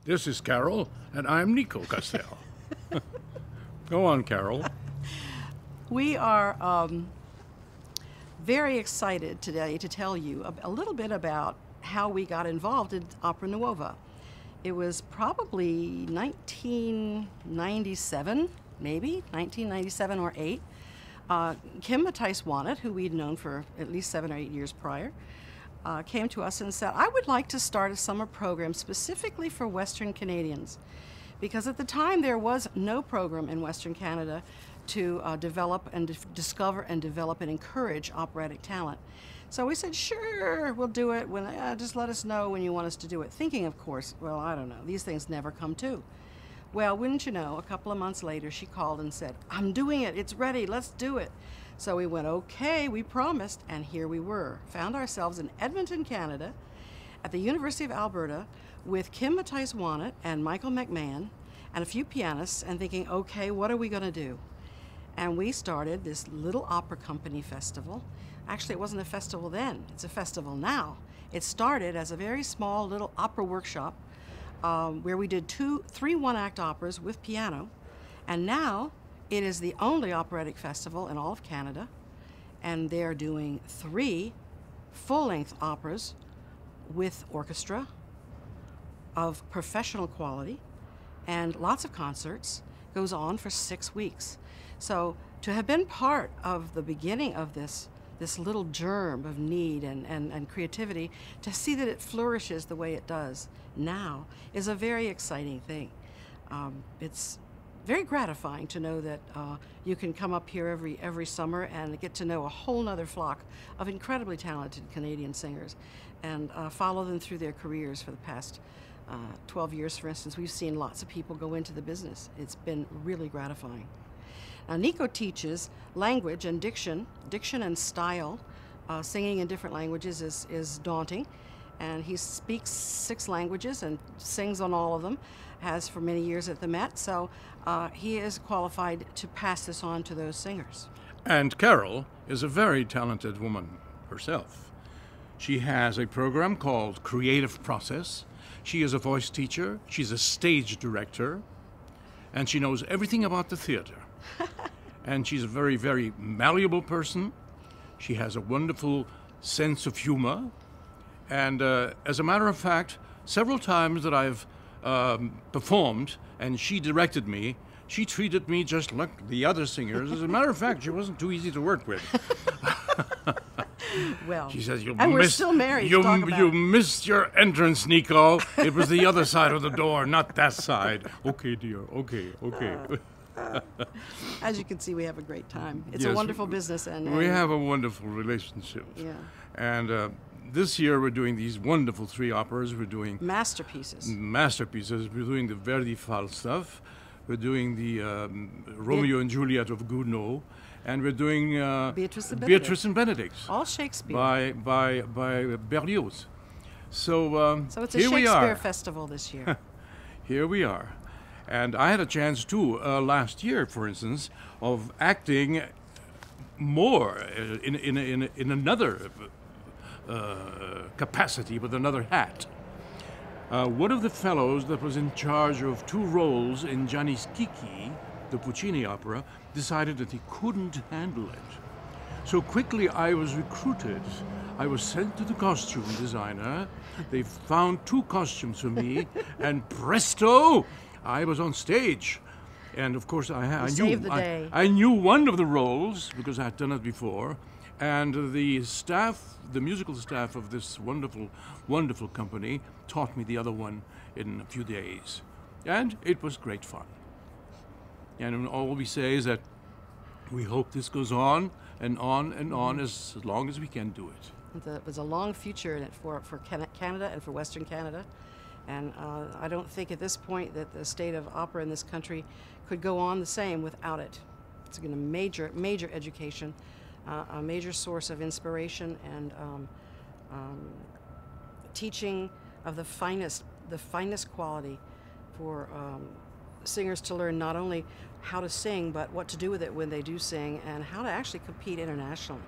This is Carol, and I'm Nico Castell. Go on, Carol. We are very excited today to tell you a little bit about how we got involved in Opera NUOVA. It was probably 1997, maybe 1997 or 8. Kim Matthijs-Wannett, who we'd known for at least 7 or 8 years prior, came to us and said, I would like to start a summer program specifically for Western Canadians, because at the time there was no program in Western Canada to develop and discover and develop and encourage operatic talent. So we said, sure, we'll do it. Just let us know when you want us to do it. Thinking, of course, well, I don't know, these things never come to. Well, wouldn't you know, a couple of months later, she called and said, I'm doing it, it's ready, let's do it. So we went, okay, we promised, and here we were. Found ourselves in Edmonton, Canada, at the University of Alberta, with Kim Matthijs-Wannett and Michael McMahon, and a few pianists, and thinking, okay, what are we gonna do? And we started this little opera company festival. Actually, it wasn't a festival then, it's a festival now. It started as a very small little opera workshop where we did 3 one-act operas with piano, and now it is the only operatic festival in all of Canada, and they're doing 3 full-length operas with orchestra of professional quality and lots of concerts. Goes on for 6 weeks. So to have been part of the beginning of this little germ of need and creativity, to see that it flourishes the way it does now is a very exciting thing. It's very gratifying to know that you can come up here every summer and get to know a whole nother flock of incredibly talented Canadian singers and follow them through their careers for the past 12 years, for instance. We've seen lots of people go into the business. It's been really gratifying. Now, Nico teaches language and diction and style. Singing in different languages is daunting, and he speaks 6 languages and sings on all of them, has for many years at the Met, so he is qualified to pass this on to those singers. And Carol is a very talented woman herself. She has a program called Creative Process. She is a voice teacher, she's a stage director, and she knows everything about the theater. And she's a very, very malleable person. She has a wonderful sense of humor. And as a matter of fact, several times that I've performed and she directed me, she treated me just like the other singers. As a matter of fact, she wasn't too easy to work with. Well, she says, we're still married. You missed your entrance, Nico. It was the other side of the door, not that side. Okay, dear. Okay. As you can see, we have a great time. It's Yes, a wonderful business, and we have a wonderful relationship. Yeah. And this year we're doing these wonderful 3 operas. We're doing masterpieces. We're doing the Verdi Falstaff. We're doing the Romeo and Juliet of Gounod, and we're doing Beatrice and Benedict. All Shakespeare. By Berlioz. So it's a here we Shakespeare are. festival this year. Here we are. And I had a chance too last year, for instance, of acting more in another capacity with another hat. One of the fellows that was in charge of 2 roles in Gianni Schicchi, the Puccini opera, decided that he couldn't handle it. So quickly I was recruited. I was sent to the costume designer. They found 2 costumes for me, and presto, I was on stage. And of course I knew one of the roles because I had done it before. And the musical staff of this wonderful, wonderful company taught me the other one in a few days. And it was great fun. And all we say is that we hope this goes on and on and on as long as we can do it. There's a long future in it for Canada and for Western Canada. And I don't think at this point that the state of opera in this country could go on the same without it. It's been a major education, a major source of inspiration and teaching of the finest quality for singers to learn not only how to sing, but what to do with it when they do sing and how to actually compete internationally.